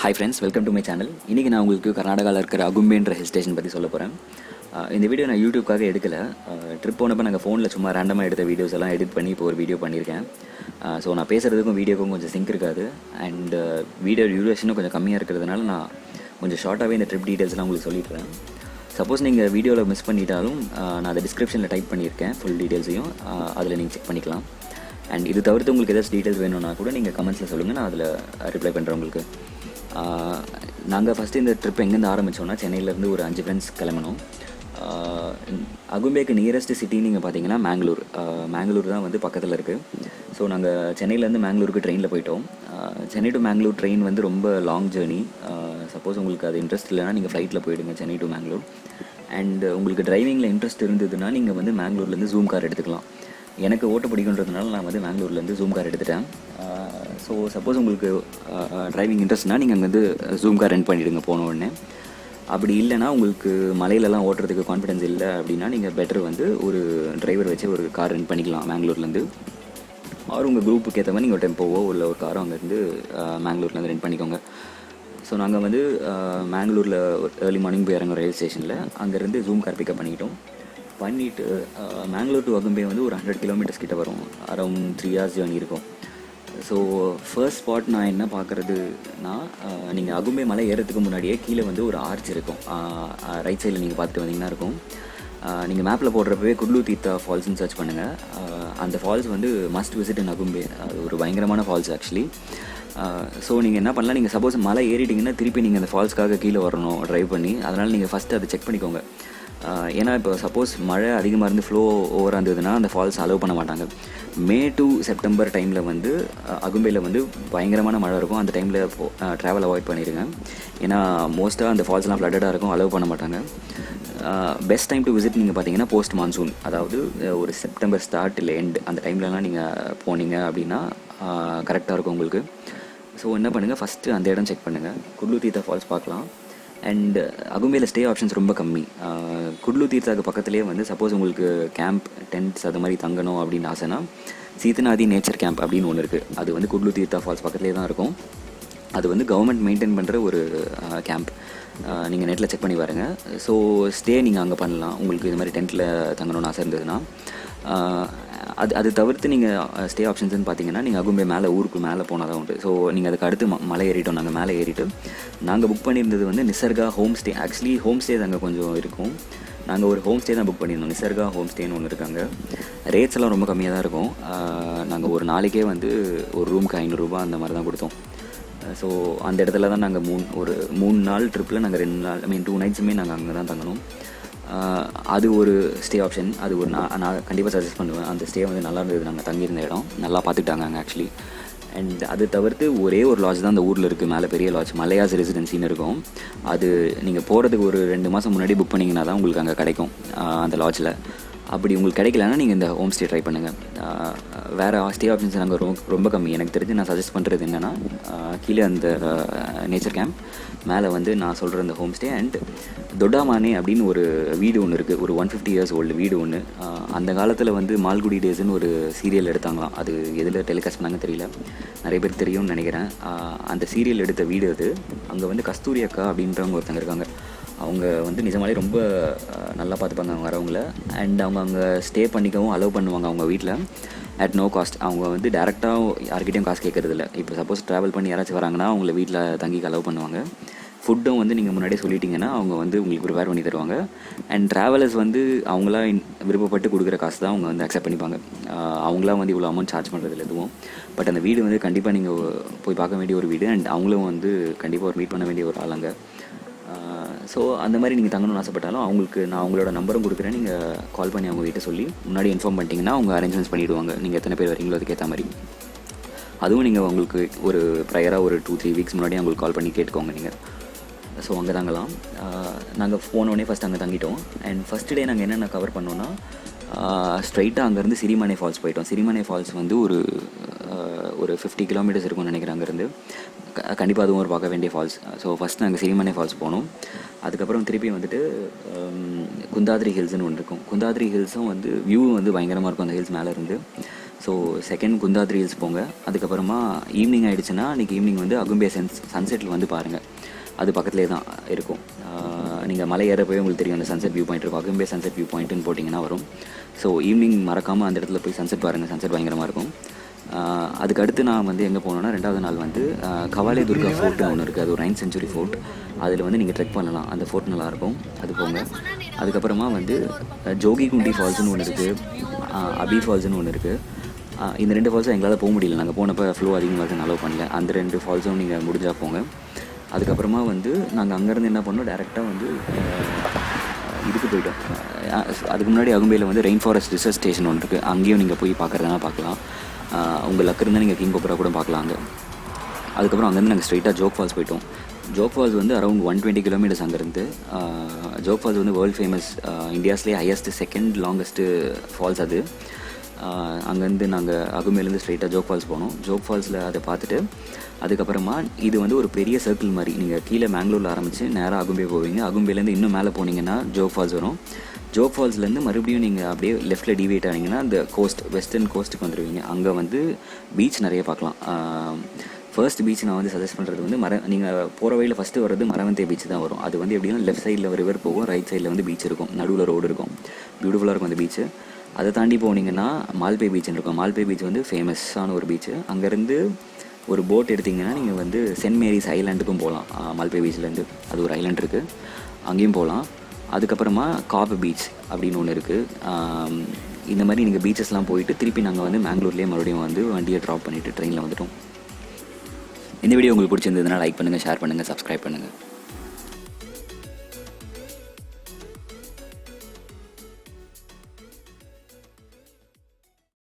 Hi friends, welcome to my channel. இன்றைக்கி நான் உங்களுக்கு கர்நாடகாவில் இருக்கிற அகும்பேன்ற ஹில் ஸ்டேஷன் பற்றி சொல்ல போகிறேன். இந்த வீடியோ நான் யூடியூப்காக எடுக்கலை. ட்ரிப் போனப்போ நாங்கள் ஃபோனில் சும்மா ரேண்டமாக எடுத்த வீடியோஸ் எல்லாம் எடிட் பண்ணி இப்போ ஒரு வீடியோ பண்ணியிருக்கேன். ஸோ நான் பேசுகிறதுக்கும் வீடியோக்கும் கொஞ்சம் சிங்க் இருக்காது. அண்ட் வீடியோ டியூரேஷனும் கொஞ்சம் கம்மியாக இருக்கிறதுனால நான் கொஞ்சம் ஷார்ட்டாகவே இந்த ட்ரிப் டீட்டெயில்ஸ்லாம் உங்களுக்கு சொல்லிடுறேன். சப்போஸ் நீங்கள் வீடியோவில் மிஸ் பண்ணிட்டாலும் நான் அதை டிஸ்கிரிப்ஷனில் டைப் பண்ணியிருக்கேன் ஃபுல் டீட்டெயில்ஸையும். அதில் நீங்கள் செக் பண்ணிக்கலாம். அண்ட் இது தவிர்த்து உங்களுக்கு ஏதாச்சும் டீட்டெயில்ஸ் வேணும்னா கூட நீங்கள் கமெண்ட்ஸில் சொல்லுங்கள், நான் அதில் ரிப்ளை பண்ணுறேன் உங்களுக்கு. நாங்கள் ஃபஸ்ட்டு இந்த ட்ரிப் எங்கேருந்து ஆரம்பித்தோன்னா சென்னையிலேருந்து ஒரு 5 ஃப்ரெண்ட்ஸ் கிளம்பணும். அகும்பேக்கு நியரஸ்ட் சிட்டி நீங்கள் பார்த்தீங்கன்னா மேங்களூர் தான் வந்து பக்கத்தில் இருக்குது. ஸோ நாங்கள் சென்னையிலேருந்து மேங்களூருக்கு ட்ரெயினில் போயிட்டோம். சென்னை டு மேங்களூர் ட்ரெயின் வந்து ரொம்ப லாங் ஜேர்னி. சப்போஸ் உங்களுக்கு அது இன்ட்ரெஸ்ட் இல்லைனா நீங்கள் ஃப்ளைட்டில் போயிடுங்க சென்னை டு மேங்களூர். அண்ட் உங்களுக்கு டிரைவிங்கில் இன்ட்ரெஸ்ட் இருந்ததுன்னா நீங்கள் வந்து மேங்களூர்லேருந்து ஜூம் கார் எடுத்துக்கலாம். எனக்கு ஓட்ட பிடிக்குன்றதுனால நான் வந்து மேங்களூர்லேருந்து ஜூம் கார் எடுத்துட்டேன். ஸோ சப்போஸ் உங்களுக்கு டிரைவிங் இன்ட்ரெஸ்ட்னால் நீங்கள் அங்கே வந்து ஜூம் கார் ரெண்ட் பண்ணிவிடுங்க போன உடனே. அப்படி இல்லைனா உங்களுக்கு மலையிலலாம் ஓட்டுறதுக்கு கான்ஃபிடன்ஸ் இல்லை அப்படின்னா நீங்கள் பெட்டர் வந்து ஒரு டிரைவர் வச்சு ஒரு கார் ரெண்ட் பண்ணிக்கலாம் மேங்களூர்லேருந்து. ஆர் உங்கள் குரூப்புக்கு ஏற்ற மாதிரி நீங்கள் ஒரு டெம்போவோ இல்லை ஒரு காரோ அங்கேருந்து மேங்களூர்லேருந்து ரெண்ட் பண்ணிக்கோங்க. ஸோ நாங்கள் வந்து மேங்களூரில் ஏர்லி மார்னிங் போய் இறங்குற ரயில்வே ஸ்டேஷனில் அங்கேருந்து ஜூம் கார் பிக்கப் பண்ணிவிட்டு மேங்களூர் டு அகும்பே வந்து ஒரு 100 கிலோமீட்டர்ஸ் கிட்ட வரும். அரௌண்ட் 3 hours ஜேர்னி இருக்கும். ஸோ ஃபர்ஸ்ட் ஸ்பாட் நான் என்ன பார்க்குறதுனா, நீங்கள் அகும்பே மலை ஏறதுக்கு முன்னாடியே கீழே வந்து ஒரு ஆர்ச் இருக்கும். ரைட் சைடில் நீங்கள் பார்த்துட்டு வந்தீங்கன்னா இருக்கும். நீங்கள் மேப்பில் போடுறப்பவே குட்லு தீர்த்தா ஃபால்ஸ்னு சர்ச் பண்ணுங்கள். அந்த ஃபால்ஸ் வந்து மஸ்ட் விசிட் இன் அகும்பே. அது ஒரு பயங்கரமான ஃபால்ஸ் ஆக்சுவலி. ஸோ நீங்கள் என்ன பண்ணலாம், நீங்கள் சப்போஸ் மலை ஏறிட்டிங்கன்னா திருப்பி நீங்கள் அந்த ஃபால்ஸ்க்காக கீழே வரணும் ட்ரைவ் பண்ணி. அதனால் நீங்கள் ஃபஸ்ட்டு அதை செக் பண்ணிக்கோங்க. ஏன்னா இப்போ சப்போஸ் மழை அதிகமாக இருந்து ஃப்ளோ ஓவராக இருந்ததுன்னா அந்த ஃபால்ஸ் அலோவ் பண்ண மாட்டாங்க. மே டு செப்டம்பர் டைமில் வந்து அகும்பேயில் வந்து பயங்கரமான மழை இருக்கும். அந்த டைமில் ட்ராவல் அவாய்ட் பண்ணிடுங்க. ஏன்னா மோஸ்ட்டாக அந்த ஃபால்ஸ்லாம் ஃப்ளட்டடாக இருக்கும், அலோவ் பண்ண மாட்டாங்க. பெஸ்ட் டைம் டு விசிட் நீங்கள் பார்த்தீங்கன்னா போஸ்ட் மான்சூன், அதாவது ஒரு செப்டம்பர் ஸ்டார்ட் இல்லை எண்ட், அந்த டைம்லலாம் நீங்கள் போனீங்க அப்படின்னா கரெக்டாக இருக்கும் உங்களுக்கு. ஸோ என்ன பண்ணுங்கள், ஃபஸ்ட்டு அந்த இடம் செக் பண்ணுங்கள். குட்லு தீர்த்தா ஃபால்ஸ் பார்க்கலாம். அண்ட் அகும்பேயில் ஸ்டே ஆப்ஷன்ஸ் ரொம்ப கம்மி. குட்லு தீர்த்தாக்கு பக்கத்துலேயே வந்து சப்போஸ் உங்களுக்கு கேம்ப், டென்ட்ஸ் அது மாதிரி தங்கணும் அப்படின்னு ஆசைனா சீத்தநாதி நேச்சர் கேம்ப் அப்படின்னு ஒன்று இருக்குது. அது வந்து குட்லு தீர்த்தா ஃபால்ஸ் பக்கத்துலேயே தான் இருக்கும். அது வந்து கவர்மெண்ட் மெயின்டைன் பண்ணுற ஒரு கேம்ப். நீங்கள் நெட்டில் செக் பண்ணி பாருங்கள். ஸோ ஸ்டே நீங்கள் அங்கே பண்ணலாம் உங்களுக்கு இது மாதிரி டென்ட்டில் தங்கணும்னு ஆசை இருந்ததுன்னா. அது தவிர்த்து நீங்கள் ஸ்டே ஆப்ஷன்ஸ்னு பார்த்தீங்கன்னா நீங்கள் அகும்பே மேலே ஊருக்கு மேலே போனால் தான் உண்டு. ஸோ நீங்கள் அதுக்கு அடுத்து மலை ஏறிட்டோம். நாங்கள் மேலே ஏறிட்டு நாங்கள் புக் பண்ணியிருந்தது வந்து நிசர்கா ஹோம்ஸ்டே. ஆக்சுவலி ஹோம்ஸ்டே அங்கே கொஞ்சம் இருக்கும். நாங்கள் ஒரு ஹோம்ஸ்டே தான் புக் பண்ணியிருந்தோம். நிசர்கா ஹோம்ஸ்டேன்னு ஒன்று இருக்காங்க. ரேட்ஸ் எல்லாம் ரொம்ப கம்மியாக தான் இருக்கும். நாங்கள் ஒரு நாளைக்கே வந்து ஒரு ரூமுக்கு 500 ரூபா அந்த மாதிரி தான் கொடுத்தோம். ஸோ அந்த இடத்துல தான் நாங்கள் 3 நாள் ட்ரிப்பில் நாங்கள் 2 நாள் 2 நைட்ஸுமே நாங்கள் அங்கே தான் தங்கணும். அது ஒரு ஸ்டே ஆப்ஷன். அது ஒரு நான் கண்டிப்பாக சஜஸ்ட் பண்ணுவேன். அந்த ஸ்டே வந்து நல்லா இருந்தது. நாங்கள் தங்கியிருந்த இடம் நல்லா பார்த்துக்கிட்டாங்க அங்கே ஆக்சுவலி. அண்ட் அது தவிர்த்து ஒரே ஒரு லாட்ஜ் தான் அந்த ஊரில் இருக்குது. மேலே பெரிய லாட்ஜ் மல்லையாஸ் ரெசிடென்சின்னு இருக்கும். அது நீங்கள் போகிறதுக்கு ஒரு 2 மாதம் முன்னாடி புக் பண்ணிங்கன்னா தான் உங்களுக்கு அங்கே கிடைக்கும் அந்த லாட்ஜில். அப்படி உங்களுக்கு கிடைக்கலன்னா நீங்கள் இந்த ஹோம் ஸ்டே ட்ரை பண்ணுங்கள். வேறு ஸ்டே ஆப்ஷன்ஸ் நாங்கள் ரொம்ப கம்மி. எனக்கு தெரிஞ்சு நான் சஜஸ்ட் பண்ணுறது என்னென்னா, கீழே அந்த நேச்சர் கேம்ப், மேலே வந்து நான் சொல்கிற அந்த ஹோம் ஸ்டே. அண்ட் தொட்டாமானே அப்படின்னு ஒரு வீடு ஒன்று இருக்குது. ஒரு 150 years ஓல்டு வீடு ஒன்று. அந்த காலத்தில் வந்து மால்குடி டேஸ்ன்னு ஒரு சீரியல் எடுத்தாங்களாம். அது எதில் டெலிகாஸ்ட் பண்ணாங்க தெரியல, நிறைய பேர் தெரியும்னு நினைக்கிறேன். அந்த சீரியல் எடுத்த வீடு அது. அங்கே வந்து கஸ்தூரி அக்கா அப்படின்றவங்க ஒருத்தங்க இருக்காங்க. அவங்க வந்து நிஜமாலே ரொம்ப நல்லா பார்த்துப்பாங்க அவங்க வரவங்கள. அண்ட் அவங்க அங்கே ஸ்டே பண்ணிக்கவும் அலோவ் பண்ணுவாங்க அவங்க வீட்டில் அட் நோ காஸ்ட். அவங்க வந்து டேரெக்டாக யார்கிட்டையும் காசு கேட்குறதில்ல. இப்போ சப்போஸ் ட்ராவல் பண்ணி யாராச்சும் வராங்கன்னா அவங்கள வீட்டில் தங்கிக்க அலோவ் பண்ணுவாங்க. ஃபுட்டும் வந்து நீங்கள் முன்னாடியே சொல்லிட்டீங்கன்னா அவங்க வந்து உங்களுக்கு ப்ரிப்பேர் பண்ணி தருவாங்க. அண்ட் ட்ராவலர்ஸ் வந்து அவங்களாம் விருப்பப்பட்டு கொடுக்குற காசு தான் அவங்க வந்து அக்செப்ட் பண்ணிப்பாங்க. அவங்களாம் வந்து இவ்வளோ அமௌண்ட் சார்ஜ் பண்ணுறதில்ல எதுவும். பட் அந்த வீடு வந்து கண்டிப்பாக நீங்கள் போய் பார்க்க வேண்டிய ஒரு வீடு. அண்ட் அவங்களும் வந்து கண்டிப்பாக ஒரு மீட் பண்ண வேண்டிய ஒரு ஆளுங்க. ஸோ அந்த மாதிரி நீங்கள் தங்கணும்னு ஆசைப்பட்டாலும் அவங்களுக்கு நான் அவங்களோட நம்பரும் கொடுக்குறேன். நீங்கள் கால் பண்ணி அவங்க வீட்டை சொல்லி முன்னாடி இன்ஃபார்ம் பண்ணிட்டீங்கன்னா அவங்க அரேஞ்ச்மெண்ட்ஸ் பண்ணிவிடுவாங்க. நீங்கள் எத்தனை பேர் வரீங்களோ அதுக்கேற்ற மாதிரி. அதுவும் நீங்கள் உங்களுக்கு ஒரு ப்ரையராக ஒரு 2-3 வீக்ஸ் முன்னாடி அவங்களுக்கு கால் பண்ணி கேட்டுக்கோங்க நீங்கள். ஸோ அங்கே தங்கலாம். நாங்கள் போனோடனே ஃபஸ்ட் அங்கே தங்கிட்டோம். அண்ட் ஃபஸ்ட் டே நாங்கள் என்னென்ன கவர் பண்ணோன்னா, ஸ்ட்ரைட்டாக அங்கேருந்து சிரிமனே ஃபால்ஸ் போயிட்டோம். சிரிமனே ஃபால்ஸ் வந்து ஒரு 50 கிலோமீட்டர்ஸ் இருக்கும்னு நினைக்கிறேன் அங்கேருந்து. கண்டிப்பாக அதுவும் ஒரு பார்க்க வேண்டிய ஃபால்ஸ். ஸோ ஃபஸ்ட் நாங்கள் சிரிமனே ஃபால்ஸ் போனோம். அதுக்கப்புறம் திருப்பி வந்துட்டு குந்தாத்ரி ஹில்ஸ்னு ஒன்று இருக்கும். குந்தாத்ரி ஹில்ஸும் வந்து வியூ வந்து பயங்கரமாக இருக்கும் அந்த ஹில்ஸ் மேலே இருந்து. ஸோ செகண்ட் குந்தாத்ரி ஹில்ஸ் போங்க. அதுக்கப்புறமா ஈவினிங் ஆகிடுச்சுன்னா அன்றைக்கி ஈவினிங் வந்து அகும்பே சன்செட்டில் வந்து பாருங்கள். அது பக்கத்துலேயே தான் இருக்கும். நீங்கள் மலை ஏற போய் உங்களுக்கு தெரியும் அந்த சன்செட் வியூ பாயிண்ட் இருக்கும். அகும்பே சன்செட் வியூ பாயிண்ட்டுன்னு போட்டிங்கன்னா வரும். ஸோ ஈவினிங் மறக்காமல் அந்த இடத்துல போய் சன்செட் பாருங்கள். சன்செட் பயங்கரமாக இருக்கும். அதுக்கு அடுத்து நான் வந்து எங்கே போனோன்னா, ரெண்டாவது நாள் வந்து கவாலேதுர்கா ஃபோர்ட்னு ஒன்று இருக்குது. அது ஒரு 9th century ஃபோர்ட். அதில் வந்து நீங்கள் ட்ரெக் பண்ணலாம். அந்த ஃபோர்ட் நல்லாயிருக்கும். அது போங்க. அதுக்கப்புறமா வந்து ஜோகி குண்டி ஃபால்ஸ்னு ஒன்று இருக்குது, அபி ஃபால்ஸ்னு ஒன்று இருக்குது. இந்த 2 ஃபால்ஸும் எங்களால் போக முடியல. நாங்கள் போனப்போ ஃப்ளோ அதிகமாக இருக்குது, அலோவ் பண்ணல. அந்த 2 ஃபால்ஸும் நீங்கள் முடிஞ்சால் போங்க. அதுக்கப்புறமா வந்து நாங்கள் அங்கேருந்து என்ன பண்ணோம், டேரெக்டாக வந்து இதுக்கு போயிட்டோம். அதுக்கு முன்னாடி அகும்பேயில் வந்து ரெயின் ஃபாரஸ்ட் ரிசர்ச் ஸ்டேஷன் ஒன்று இருக்குது. அங்கேயும் நீங்கள் போய் பார்க்குறதுனா பார்க்கலாம். உங்கள் லக்கு இருந்தால் நீங்கள் கிங் கோப்ரா கூட பார்க்கலாம் அங்கே. அதுக்கப்புறம் அங்கேருந்து நாங்கள் ஸ்ட்ரைட்டாக ஜோக் ஃபால்ஸ் போயிட்டோம். ஜோக் ஃபால்ஸ் வந்து அரௌண்ட் 120 kilometers அங்கேருந்து. ஜோக் ஃபால்ஸ் வந்து வேர்ல்டு ஃபேமஸ், இந்தியாஸ்லேயே ஹையஸ்ட் செகண்ட் லாங்கஸ்ட்டு ஃபால்ஸ் அது. அங்கேருந்து நாங்கள் அகும்பேலேருந்து ஸ்ட்ரைட்டாக ஜோக் ஃபால்ஸ் போனோம். ஜோக் ஃபால்ஸில் அதை பார்த்துட்டு அதுக்கப்புறமா இது வந்து ஒரு பெரிய சர்க்கிள் மாதிரி. நீங்கள் கீழே மேங்களூரில் ஆரம்பித்து நேராக அகும்பே போவீங்க. அகும்பேலேருந்து இன்னும் மேலே போனீங்கன்னா ஜோக் ஃபால்ஸ் வரும். ஜோக் ஃபால்ஸ்லேருந்து மறுபடியும் நீங்கள் அப்படியே லெஃப்ட்டில் டிவியேட் ஆனீங்கன்னா அந்த வெஸ்டர்ன் கோஸ்ட்டுக்கு வந்துடுவீங்க. அங்கே வந்து பீச் நிறைய பார்க்கலாம். ஃபர்ஸ்ட் பீச் நான் வந்து சஜஸ்ட் பண்ணுறது வந்து நீங்கள் போகிற வழியில் ஃபஸ்ட்டு வர்றது மரவந்தே பீச் தான் வரும். அது வந்து எப்படின்னா லெஃப்ட் சைடில் ஒரு ரிவர் போகும், ரைட் சைடில் வந்து பீச் இருக்கும், நடுவில் ரோடு இருக்கும். பியூட்டிஃபுல்லாக இருக்கும் அந்த பீச்சு. அதை தாண்டி போனீங்கன்னா மால்பே பீச்னு இருக்கும். மால்பே பீச் வந்து ஃபேமஸான ஒரு பீச்சு. அங்கேருந்து ஒரு போட் எடுத்திங்கன்னா நீங்கள் வந்து சென்ட் மேரிஸ் ஐலாண்டுக்கும் போகலாம். மால்பே பீச்லேருந்து அது ஒரு ஐலாண்ட் இருக்குது, அங்கேயும் போகலாம். அதுக்கப்புறமா காப் பீச் அப்படின்னு ஒன்று இருக்குது. இந்த மாதிரி நீங்கள் பீச்சஸ்லாம் போயிட்டு திருப்பி நாங்கள் வந்து மேங்களூர்லேயே மறுபடியும் வந்து வண்டியை ட்ராப் பண்ணிவிட்டு ட்ரெயினில் வந்துட்டோம். இந்த வீடியோ உங்களுக்கு பிடிச்சிருந்ததுன்னா லைக் பண்ணுங்கள், ஷேர் பண்ணுங்கள், சப்ஸ்கிரைப் பண்ணுங்கள்.